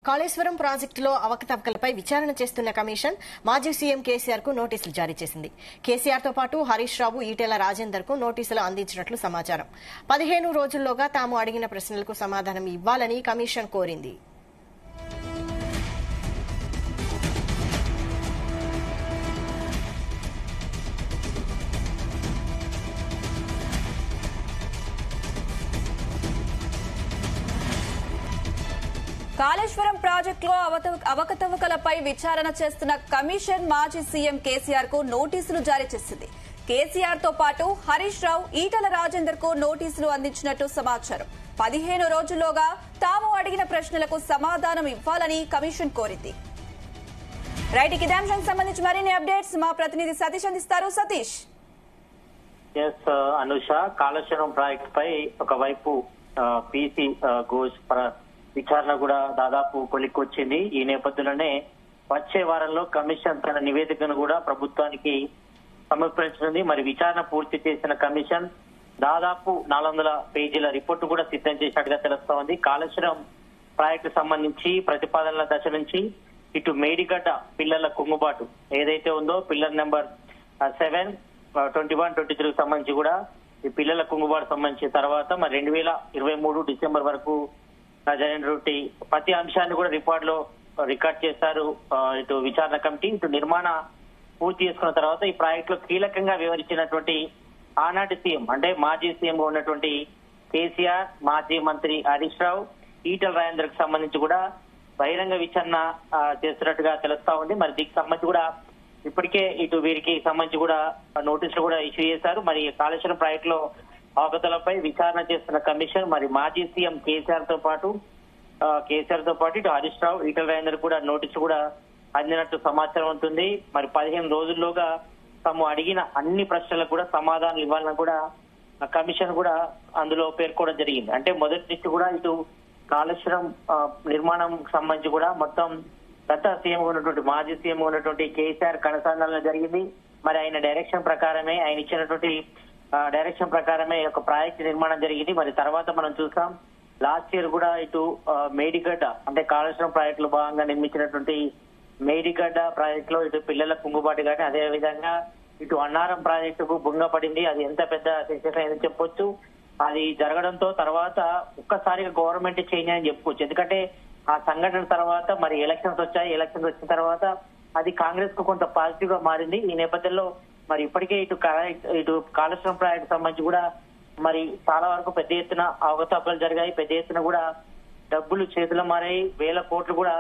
కాళేశ్వరం ప్రాజెక్టులో అవకతవకలపై విచారణ చేస్తున్న కమిషన్ మాజీ సీఎం కేసీఆర్ కు నోటీసులు జారీ చేసింది. కేసీఆర్ తో పాటు హరీష్ రావు, ఈటెల రాజేందర్ కు నోటీసులు అందించినట్లు సమాచారం. 15 రోజుల్లోగా తాము అడిగిన ప్రశ్నలకు సమాధానం ఇవ్వాలని కమిషన్ కోరింది. కాళేశ్వరం ప్రాజెక్టులో అవకతవకలపై విచారణ చేస్తున్న కమిషన్ మాజీ సీఎం కేసీఆర్ కు నోటీసులు జారీ చేసింది. కేసీఆర్ తో పాటు హరీష్ రావు, ఈటెల రాజేందర్ కు నోటీసులు అందించినట్టు సమాచారం. 15 రోజుల్లోగా తాము అడిగిన ప్రశ్నలకు సమాధానం ఇవ్వాలని కమిషన్ కోరింది. రైట్, ఇదే అంశానికి సంబంధించి మరిన్ని అప్డేట్స్ మా ప్రతినిధి సతీష్ అందిస్తారు. సతీష్. అనుష, కాళేశ్వరం ప్రాజెక్టు పై ఒకవైపు పీసీ ఘోష్ విచారణ కూడా దాదాపు కొలిక్కొచ్చింది. ఈ నేపథ్యంలోనే వచ్చే వారంలో కమిషన్ తన నివేదికను కూడా ప్రభుత్వానికి సమర్పించనుంది. మరి విచారణ పూర్తి చేసిన కమిషన్ దాదాపు 400 పేజీల రిపోర్టు కూడా సిద్ధం చేసినట్టుగా తెలుస్తా ఉంది. కాళేశ్వరం ప్రాజెక్టు సంబంధించి ప్రతిపాదనల దశ నుంచి ఇటు మేడిగడ్డ పిల్లల కుంగుబాటు ఏదైతే ఉందో, పిల్లర్ నెంబర్ 7, 21, 23 సంబంధించి కూడా ఈ పిల్లల కుంగుబాటు సంబంధించిన తర్వాత మరి 2023 డిసెంబర్ వరకు జరిగినటువంటి ప్రతి అంశాన్ని కూడా రికార్డ్ చేశారు ఇటు విచారణ కమిటీ. ఇటు నిర్మాణ పూర్తి చేసుకున్న తర్వాత ఈ ప్రాజెక్టులో కీలకంగా వివరించినటువంటి ఆనాటి సీఎం అంటే మాజీ సీఎం ఉన్నటువంటి కేసీఆర్, మాజీ మంత్రి హరీష్ రావు, ఈటెల రాజేందర్ కు సంబంధించి కూడా బహిరంగ విచారణ చేస్తున్నట్టుగా తెలుస్తా ఉంది. మరి దీనికి సంబంధించి కూడా ఇప్పటికే ఇటు వీరికి సంబంధించి కూడా నోటీసులు కూడా ఇష్యూ చేశారు. మరి కాళేశ్వరం ప్రాజెక్టులో అవకతలపై విచారణ చేస్తున్న కమిషన్ మరి మాజీ సీఎం కేసీఆర్ తో పాటు ఇటు హరీష్ రావు, ఈటెల రాజేందర్ కూడా నోటీసు కూడా అందినట్టు సమాచారం ఉంటుంది. మరి 15 రోజుల్లోగా తాము అడిగిన అన్ని ప్రశ్నలకు కూడా సమాధానం ఇవ్వాలని కూడా కమిషన్ కూడా అందులో పేర్కోవడం జరిగింది. అంటే మొదటి నుంచి కూడా ఇటు కాళేశ్వరం నిర్మాణం సంబంధించి కూడా మొత్తం గత సీఎం ఉన్నటువంటి మాజీ సీఎం ఉన్నటువంటి కేసీఆర్ కనసాగాలని జరిగింది. మరి ఆయన ఇచ్చినటువంటి డైరెక్షన్ ప్రకారమే ఒక ప్రాజెక్ట్ నిర్మాణం జరిగింది. మరి తర్వాత మనం చూసాం లాస్ట్ ఇయర్ కూడా ఇటు మేడిగడ్డ అంటే కాళేశ్వరం ప్రాజెక్ట్ లో భాగంగా నిర్మించినటువంటి మేడిగడ్డ ప్రాజెక్ట్ లో ఇటు పిల్లల కుంగుబాటు కానీ అదే విధంగా ఇటు అన్నారం ప్రాజెక్టుకు భంగపడింది. అది ఎంత పెద్ద సక్సెస్ అయిందని చెప్పొచ్చు. అది జరగడంతో తర్వాత ఒక్కసారిగా గవర్నమెంట్ చేంజ్ అని చెప్పుకోవచ్చు. ఎందుకంటే ఆ సంఘటన తర్వాత మరి ఎలక్షన్స్ వచ్చాయి. ఎలక్షన్స్ వచ్చిన తర్వాత అది కాంగ్రెస్ కు కొంత పాజిటివ్ గా మారింది. ఈ నేపథ్యంలో మరి ఇప్పటికే ఇటు కాళేశ్వరం ప్రాజెక్టు సంబంధించి కూడా మరి చాలా వరకు పెద్ద ఎత్తున అవకతవకలు జరిగాయి. పెద్ద ఎత్తున కూడా డబ్బులు చేతులు మారాయి. 1000 కోట్లు కూడా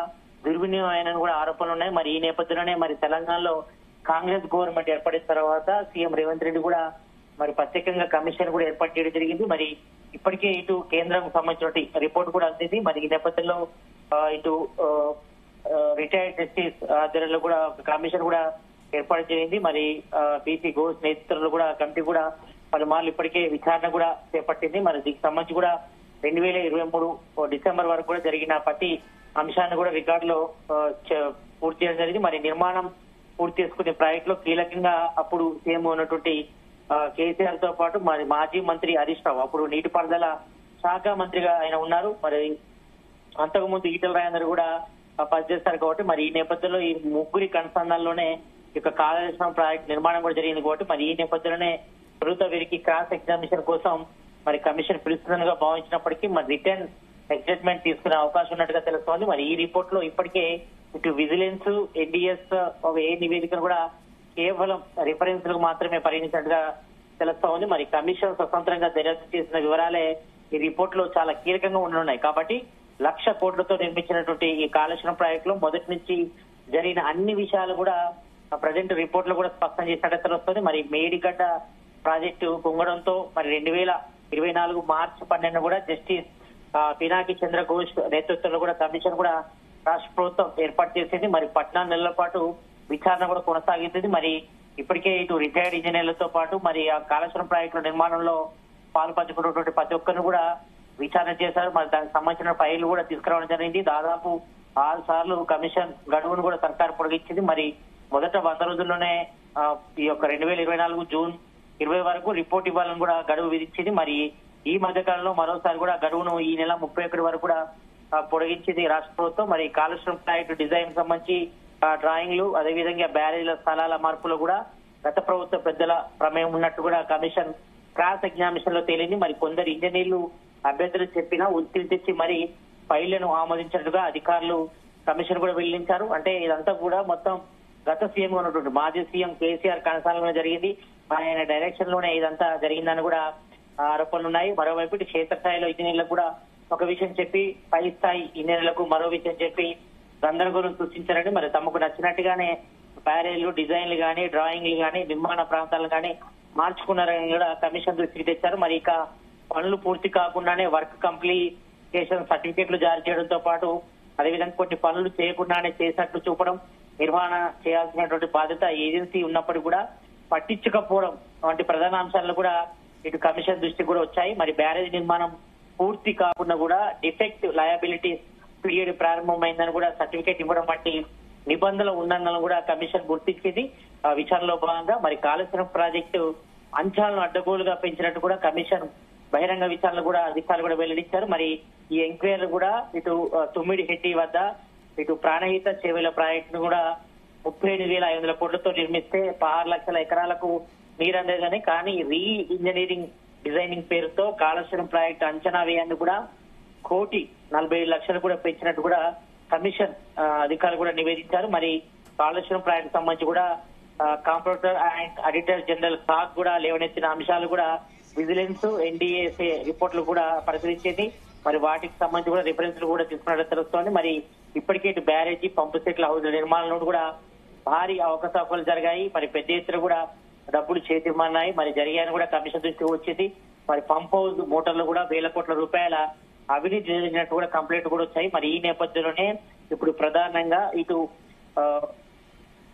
దుర్వినియోగం అయిన కూడా ఆరోపణలు ఉన్నాయి. మరి ఈ నేపథ్యంలోనే మరి తెలంగాణలో కాంగ్రెస్ గవర్నమెంట్ ఏర్పడిన తర్వాత సీఎం రేవంత్ రెడ్డి కూడా మరి ప్రత్యేకంగా కమిషన్ కూడా ఏర్పాటు చేయడం జరిగింది. మరి ఇప్పటికే ఇటు కేంద్రం సంబంధించిన రిపోర్ట్ కూడా అందింది. మరి ఈ నేపథ్యంలో ఇటు రిటైర్డ్ జస్టిస్ ఆధ్వర్యంలో కూడా కమిషన్ కూడా ఏర్పాటు చేయింది. మరి పీసీ ఘోష్ నేతృత్వంలో కూడా కమిటీ కూడా పలుమార్లు ఇప్పటికే విచారణ కూడా చేపట్టింది. మరి దీనికి సంబంధించి కూడా 2023 డిసెంబర్ వరకు కూడా జరిగిన ప్రతి అంశాన్ని కూడా రికార్డులో పూర్తి చేయడం జరిగింది. మరి నిర్మాణం పూర్తి చేసుకునే ప్రాజెక్ట్ లో కీలకంగా అప్పుడు సీఎం ఉన్నటువంటి కేసీఆర్ తో పాటు మరి మాజీ మంత్రి హరీష్ రావు అప్పుడు నీటిపారుదల శాఖ మంత్రిగా ఆయన ఉన్నారు. మరి అంతకుముందు ఈటెల రాజేందర్ కూడా పనిచేస్తారు కాబట్టి మరి ఈ నేపథ్యంలో ఈ ముగ్గురి కన్సర్న్లోనే ఇక కాళేశ్వరం ప్రాజెక్ట్ నిర్మాణం కూడా జరిగింది కాబట్టి మరి ఈ నేపథ్యంలోనే తొలుత వీరికి క్రాస్ ఎగ్జామినేషన్ కోసం మరి కమిషన్ పిలుస్తుందనిగా భావించినప్పటికీ మరి రిటర్న్ ఎగ్జైట్మెంట్ తీసుకునే అవకాశం ఉన్నట్టుగా తెలుస్తోంది. మరి ఈ రిపోర్ట్ లో ఇప్పటికే ఇటు విజిలెన్స్, ఎన్డీఎస్ ఏ నివేదికను కూడా కేవలం రిఫరెన్స్ లకు మాత్రమే పరిగణించినట్టుగా తెలుస్తా ఉంది. మరి కమిషన్ స్వతంత్రంగా దర్యాప్తు చేసిన వివరాలే ఈ రిపోర్ట్ లో చాలా కీలకంగా ఉండనున్నాయి. కాబట్టి 1,00,000 కోట్లతో నిర్మించినటువంటి ఈ కాళేశ్వరం ప్రాజెక్ట్ లో మొదటి నుంచి జరిగిన అన్ని విషయాలు కూడా ప్రజెంట్ రిపోర్ట్ లో కూడా స్పష్టం చేసినట్టు తెలుస్తుంది. మరి మేడిగడ్డ ప్రాజెక్టు కుంగడంతో మరి 2024 మార్చి 12 కూడా జస్టిస్ పినాకి చంద్ర ఘోష్ నేతృత్వంలో కూడా కమిషన్ కూడా రాష్ట్ర ప్రభుత్వం ఏర్పాటు చేసింది. మరి 14 నెలల పాటు విచారణ కూడా కొనసాగుతుంది. మరి ఇప్పటికే ఇటు రిటైర్డ్ ఇంజనీర్లతో పాటు మరి ఆ కాళేశ్వరం ప్రాజెక్టు నిర్మాణంలో పాల్పంచుకున్నటువంటి ప్రతి ఒక్కరిని కూడా విచారణ చేశారు. మరి దానికి సంబంధించిన ఫైళ్లు కూడా తీసుకురావడం జరిగింది. దాదాపు 6 సార్లు కమిషన్ గడువును కూడా సర్కారు పొడిగించింది. మరి మొదట 100 రోజుల్లోనే ఈ యొక్క 2024 జూన్ 20 వరకు రిపోర్ట్ ఇవ్వాలని కూడా గడువు విధించింది. మరి ఈ మధ్య కాలంలో మరోసారి కూడా గడువును ఈ నెల 31 వరకు కూడా పొడిగించింది రాష్ట్ర ప్రభుత్వం. మరి కాళేశ్వరం ప్రాజెక్టు డిజైన్ సంబంధించి డ్రాయింగ్లు, అదేవిధంగా బ్యారేజీల స్థలాల మార్పులో కూడా గత ప్రభుత్వ పెద్దల ప్రమేయం ఉన్నట్టు కూడా కమిషన్ క్రాస్ ఎగ్జామినేషన్ లో తేలింది. మరి కొందరు ఇంజనీర్లు అభ్యర్థులు చెప్పినా ఒత్తిడి తెచ్చి మరి ఫైళ్లను ఆమోదించినట్టుగా అధికారులు కమిషన్ కూడా వెల్లడించారు. అంటే ఇదంతా కూడా మొత్తం గత సీఎం ఉన్నటువంటి మాజీ సీఎం కేసీఆర్ కనసాలలో జరిగింది. ఆయన డైరెక్షన్ లోనే ఇదంతా జరిగిందని కూడా ఆరోపణలు ఉన్నాయి. మరోవైపు ఇటు క్షేత్రస్థాయిలో ఇంజనీర్లకు కూడా ఒక విషయం చెప్పి, పై స్థాయి ఇంజనీర్లకు మరో విషయం చెప్పి గందరగోళం సృష్టించారని, మరి తమకు నచ్చినట్టుగానే బ్యారేజ్లు, డిజైన్లు కానీ, డ్రాయింగ్లు కానీ, నిర్మాణ ప్రాంతాలు కానీ మార్చుకున్నారని కూడా కమిషన్ దృష్టికి తెచ్చారు. మరి ఇక పనులు పూర్తి కాకుండానే వర్క్ కంప్లీటేషన్ సర్టిఫికెట్లు జారీ చేయడంతో పాటు అదేవిధంగా కొన్ని పనులు చేయకుండానే చేసినట్లు చూపడం, నిర్వహణ చేయాల్సినటువంటి బాధ్యత ఏజెన్సీ ఉన్నప్పటికీ కూడా పట్టించకపోవడం వంటి ప్రధాన అంశాలను కూడా ఇటు కమిషన్ దృష్టికి కూడా వచ్చాయి. మరి బ్యారేజ్ నిర్మాణం పూర్తి కాకుండా కూడా డిఫెక్ట్ లయబిలిటీ పీరియడ్ ప్రారంభమైందని కూడా సర్టిఫికేట్ ఇవ్వడం వంటి నిబంధనల ఉల్లంఘనలు కూడా కమిషన్ గుర్తించింది. విచారణలో భాగంగా మరి కాళేశ్వరం ప్రాజెక్టు అంచనాలను అడ్డగోలుగా పెంచినట్టు కూడా కమిషన్ బహిరంగ విచారణలు కూడా అధికారులు కూడా వెల్లడించారు. మరి ఈ ఎంక్వైరీలు కూడా ఇటు తుమ్మిడి హెట్టి వద్ద ఇటు ప్రాణహిత చేవేల ప్రాజెక్టును కూడా 37,500 కోట్లతో నిర్మిస్తే 6 లక్షల ఎకరాలకు నీరందేదని, కానీ రీ ఇంజనీరింగ్ డిజైనింగ్ పేరుతో కాళేశ్వరం ప్రాజెక్టు అంచనా వ్యయాన్ని కూడా 1,47,00,000 కూడా పెంచినట్టు కూడా కమిషన్ అధికారులు కూడా నివేదించారు. మరి కాళేశ్వరం ప్రాజెక్టు సంబంధించి కూడా computer and auditor general CAG కూడా లేవనెత్తిన అంశాలు కూడా విజిలెన్స్, ఎన్డీఏసీ రిపోర్టులు కూడా పరిశీలించింది. మరి వాటికి సంబంధించి కూడా రిఫరెన్స్ కూడా తీసుకున్నట్టు తెలుస్తోంది. మరి ఇప్పటికే ఇటు బ్యారేజీ, పంపు సెట్ల హౌజుల నిర్మాణంలో కూడా భారీ అవకతవకలు జరిగాయి. మరి పెద్ద ఎత్తున కూడా డబ్బులు చేతిమన్నాయి. మరి జరిగాయని కూడా కమిషన్ దృష్టికి వచ్చింది. మరి పంప్ హౌస్ మోటార్లు కూడా 1,000 కోట్ల రూపాయల అవినీతి జరిగినట్టు కూడా కంప్లైంట్ కూడా వచ్చాయి. మరి ఈ నేపథ్యంలోనే ఇప్పుడు ప్రధానంగా ఇటు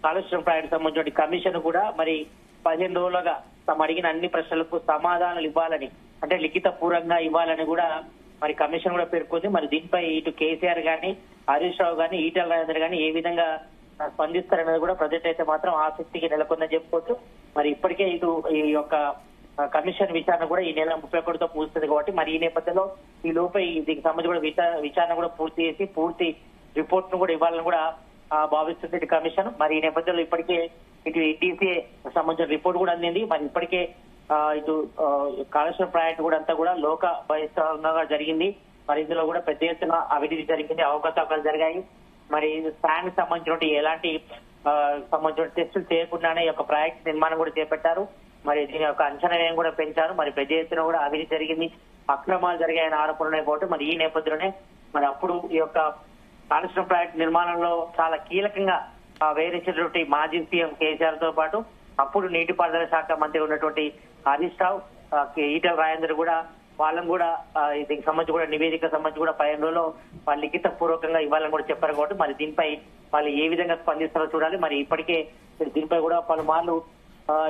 కాళేశ్వరం ప్రాజెక్టు సంబంధించిన కమిషన్ కూడా మరి 15 రోజులుగా తమ అడిగిన అన్ని ప్రశ్నలకు సమాధానాలు ఇవ్వాలని, అంటే లిఖిత పూర్వకంగా ఇవ్వాలని కూడా మరి కమిషన్ కూడా పేర్కొంది. మరి దీనిపై ఇటు కేసీఆర్ గాని, హరీష్ రావు గాని, ఈటెల రాజేందర్ గాని ఏ విధంగా స్పందిస్తారనేది కూడా ప్రజెంట్ అయితే మాత్రం ఆసక్తికి నెలకొందని చెప్పుకోవచ్చు. మరి ఇప్పటికే ఇటు ఈ యొక్క కమిషన్ విచారణ కూడా ఈ నెల 31తో పూస్తుంది కాబట్టి మరి ఈ నేపథ్యంలో ఈ లోపే దీనికి సంబంధించి కూడా విచారణ కూడా పూర్తి చేసి పూర్తి రిపోర్ట్ ను కూడా ఇవ్వాలని కూడా భావిస్తుంది ఇటు కమిషన్. మరి ఈ నేపథ్యంలో ఇప్పటికే ఇటు ఈటీసీఏ సంబంధించిన రిపోర్ట్ కూడా అందింది. మరి ఇప్పటికే ఇటు కాళేశ్వరం ప్రాజెక్టు కూడా అంతా కూడా లోక బహిష్కరణగా జరిగింది. మరి ఇందులో కూడా పెద్ద ఎత్తున అవినీతి జరిగింది, అవకతవకలు జరిగాయి. మరి స్టాండ్ సంబంధించిన ఎలాంటి సంబంధించిన టెస్టులు చేయకుండానే ఈ యొక్క ప్రాజెక్ట్ నిర్మాణం కూడా చేపట్టారు. మరి దీని యొక్క అంచనా వ్యయం కూడా పెంచారు. మరి పెద్ద ఎత్తున కూడా అవినీతి జరిగింది, అక్రమాలు జరిగాయని ఆరోపణలు అయిపోతే మరి ఈ నేపథ్యంలోనే మరి అప్పుడు ఈ యొక్క కాళేశ్వరం ప్రాజెక్టు నిర్మాణంలో చాలా కీలకంగా వ్యవహరించినటువంటి మాజీ సీఎం కేసీఆర్ తో పాటు అప్పుడు నీటిపారుదల శాఖ మంత్రి ఉన్నటువంటి హరీష్ రావు, ఈటెల రాజేందర్ కూడా వాళ్ళని కూడా దీనికి సంబంధించి కూడా నివేదిక సంబంధించి కూడా 15 రోజుల్లో వాళ్ళు లిఖిత పూర్వకంగా ఇవ్వాలని కూడా చెప్పారు కాబట్టి మరి దీనిపై వాళ్ళు ఏ విధంగా స్పందిస్తారో చూడాలి. మరి ఇప్పటికే దీనిపై కూడా పలుమార్లు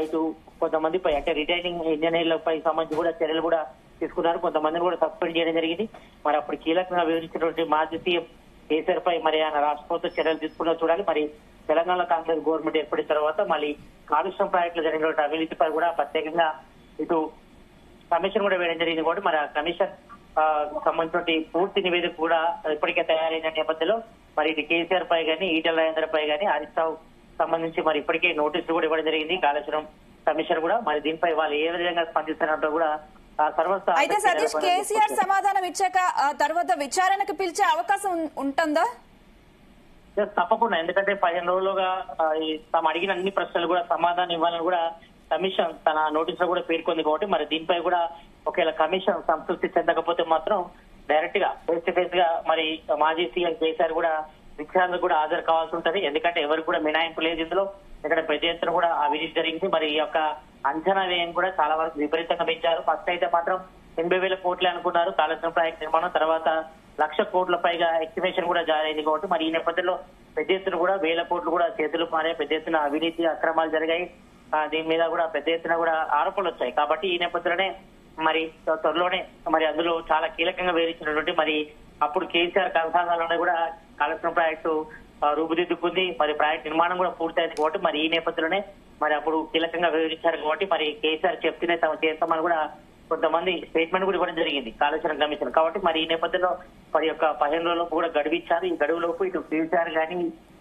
ఇటు కొంతమందిపై అంటే రిటైనింగ్ ఇంజనీర్లపై సంబంధించి కూడా చర్యలు కూడా తీసుకున్నారు, కొంతమందిని కూడా సస్పెండ్ చేయడం జరిగింది. మరి అప్పుడు కీలకంగా వివరించినటువంటి మాజీ సీఎం కేసీఆర్ పై మరి ఆయన రాష్ట్ర ప్రభుత్వం చర్యలు తీసుకున్నా చూడాలి. మరి తెలంగాణ కాంగ్రెస్ గవర్నమెంట్ ఏర్పడిన తర్వాత మళ్ళీ కాళేశ్వరం ప్రాజెక్టులో జరిగినటువంటి అవినీతిపై కూడా ప్రత్యేకంగా ఇటు కమిషన్ కూడా వేయడం జరిగింది కాబట్టి మరి ఆ కమిషన్ సంబంధించిన పూర్తి నివేదిక కూడా ఇప్పటికే తయారైన నేపథ్యంలో మరి ఇటు కేసీఆర్ పై కానీ, ఈటెల రాజేందర్ పై కానీ, హరీష్ రావు సంబంధించి మరి ఇప్పటికే నోటీసులు కూడా ఇవ్వడం జరిగింది కాళేశ్వరం కమిషన్ కూడా. మరి దీనిపై వాళ్ళు ఏ విధంగా స్పందిస్తున్నట్టు కూడా అయితే సతీష్, కేసీఆర్ సమాధానం ఇచ్చాక తర్వాత విచారణకు పిలిచే అవకాశం ఉంటుందా? తప్పకుండా, ఎందుకంటే 15 రోజులుగా తాము అడిగిన అన్ని ప్రశ్నలు కూడా సమాధానం ఇవ్వాలని కూడా కమిషన్ తన నోటీసులో కూడా పేర్కొంది కాబట్టి మరి దీనిపై కూడా ఒకవేళ కమిషన్ సంతృప్తి చెందకపోతే మాత్రం డైరెక్ట్ గా ఫేస్ టు ఫేస్ గా మరి మాజీ సీఎం కేసీఆర్ కూడా విచారణకు కూడా హాజరు కావాల్సి ఉంటది. ఎందుకంటే ఎవరికి కూడా మినహాయింపు లేదు ఇందులో. ఇక్కడ పెద్ద ఎత్తున కూడా అవినీతి జరిగింది. మరి ఈ యొక్క అంచనా వ్యయం కూడా చాలా వరకు విపరీతంగా పెంచారు. ఫస్ట్ అయితే మాత్రం 80,000 కోట్లే అనుకున్నారు కాళేశ్వరం ప్రాజెక్టు నిర్మాణం, తర్వాత 1,00,000 కోట్ల పైగా ఎస్టిమేషన్ కూడా జారీ అయింది కాబట్టి మరి ఈ నేపథ్యంలో పెద్ద ఎత్తున కూడా 1,000 కోట్లు కూడా చేతులు మారాయి, పెద్ద ఎత్తున అవినీతి అక్రమాలు జరిగాయి. దీని మీద కూడా పెద్ద ఎత్తున కూడా ఆరోపణలు వచ్చాయి కాబట్టి ఈ నేపథ్యంలోనే మరి త్వరలోనే మరి అందులో చాలా కీలకంగా వివరించినటువంటి మరి అప్పుడు కేసీఆర్ కనసాగాలని కూడా కాళేశ్వరం ప్రాజెక్టు రూపుదిద్దుకుంది. మరి ప్రాజెక్టు నిర్మాణం కూడా పూర్తయింది కాబట్టి మరి ఈ నేపథ్యంలోనే మరి అప్పుడు కీలకంగా వివరించారు కాబట్టి మరి కేసీఆర్ చెప్తేనే తమ చేస్తామని కూడా కొంతమంది స్టేట్మెంట్ కూడా ఇవ్వడం జరిగింది కాళేశ్వరం కమిషన్. కాబట్టి మరి ఈ నేపథ్యంలో మరి యొక్క 15 రోజులలోపు కూడా గడువు ఇచ్చారు. ఈ గడువులోపు ఇటు కేసీఆర్ గానీ,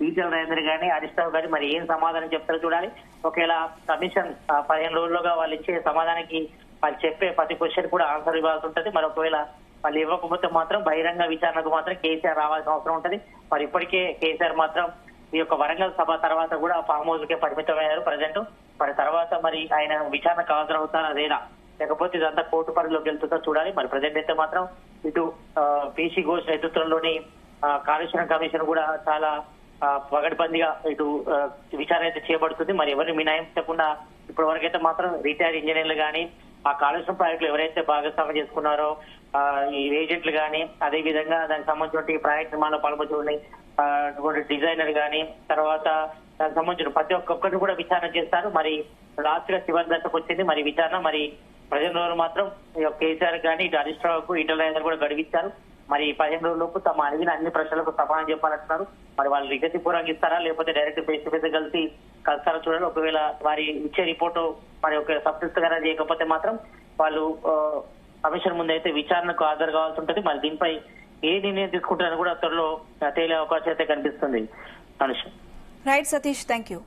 ఈటెల రాజేందర్ గానీ, హరీష్ రావు గానీ మరి ఏం సమాధానం చెప్తారో చూడాలి. ఒకవేళ కమిషన్ 15 రోజుల్లోగా వాళ్ళు ఇచ్చే సమాధానానికి వాళ్ళు చెప్పే ప్రతి క్వశ్చన్ కూడా ఆన్సర్ ఇవ్వాల్సి ఉంటుంది. మరి ఒకవేళ వాళ్ళు ఇవ్వకపోతే మాత్రం బహిరంగ విచారణకు మాత్రం కేసీఆర్ రావాల్సిన అవసరం ఉంటుంది. మరి ఇప్పటికే కేసీఆర్ మాత్రం ఈ యొక్క వరంగల్ సభ తర్వాత కూడా ఫామ్ హౌస్ కే పరిమితమయ్యారు ప్రజెంట్. మరి తర్వాత మరి ఆయన విచారణకు హాజరవుతారా లేదా, లేకపోతే ఇదంతా కోర్టు పరిధిలోకి వెళ్తుందో చూడాలి. మరి ప్రజెంట్ అయితే మాత్రం ఇటు పీసీ ఘోష్ నేతృత్వంలోని కాళేశ్వరం కమిషన్ కూడా చాలా పగడ్బందీగా ఇటు విచారణ అయితే చేయబడుతుంది. మరి ఎవరిని మినహాయించకుండా ఇప్పటి వరకైతే మాత్రం రిటైర్డ్ ఇంజనీర్లు కానీ, ఆ కాళేశ్వరం ప్రాజెక్టులు ఎవరైతే భాగస్వామ్యం చేసుకున్నారో ఈ ఏజెంట్లు కానీ, అదే విధంగా దానికి సంబంధించిన ప్రాజెక్ట్ నిర్మాణంలో పాల్పంచుకుని డిజైనర్ కానీ, తర్వాత దానికి సంబంధించిన ప్రతి ఒక్కరిని కూడా విచారణ చేస్తారు. మరి లాస్ట్ గా చివరి దశకు వచ్చింది మరి విచారణ. మరి ప్రజల మాత్రం కేసీఆర్ కానీ, ఇటు హరీష్ రావుకు, ఈటెల రాజేందర్ కూడా గడువిచ్చారు. మరి 15 రోజులలోపు తమ అడిగిన అన్ని ప్రశ్నలకు సమాధానం చెప్పాలంటున్నారు. మరి వాళ్ళు లిఖిత పూర్వకంగా ఇస్తారా, లేకపోతే డైరెక్ట్ ఫేస్ టు ఫేస్ కలుస్తారా చూడాలి. ఒకవేళ వారి ఇచ్చే రిపోర్టు మరి ఒక సంతృప్తికరంగా చేయకపోతే మాత్రం వాళ్ళు కమిషన్ ముందు అయితే విచారణకు హాజరు కావాల్సి ఉంటుంది. మరి దీనిపై ఏ నిర్ణయం తీసుకుంటారని కూడా త్వరలో తేలే అవకాశం అయితే కనిపిస్తుంది. Anusha. Right Satish, thank you.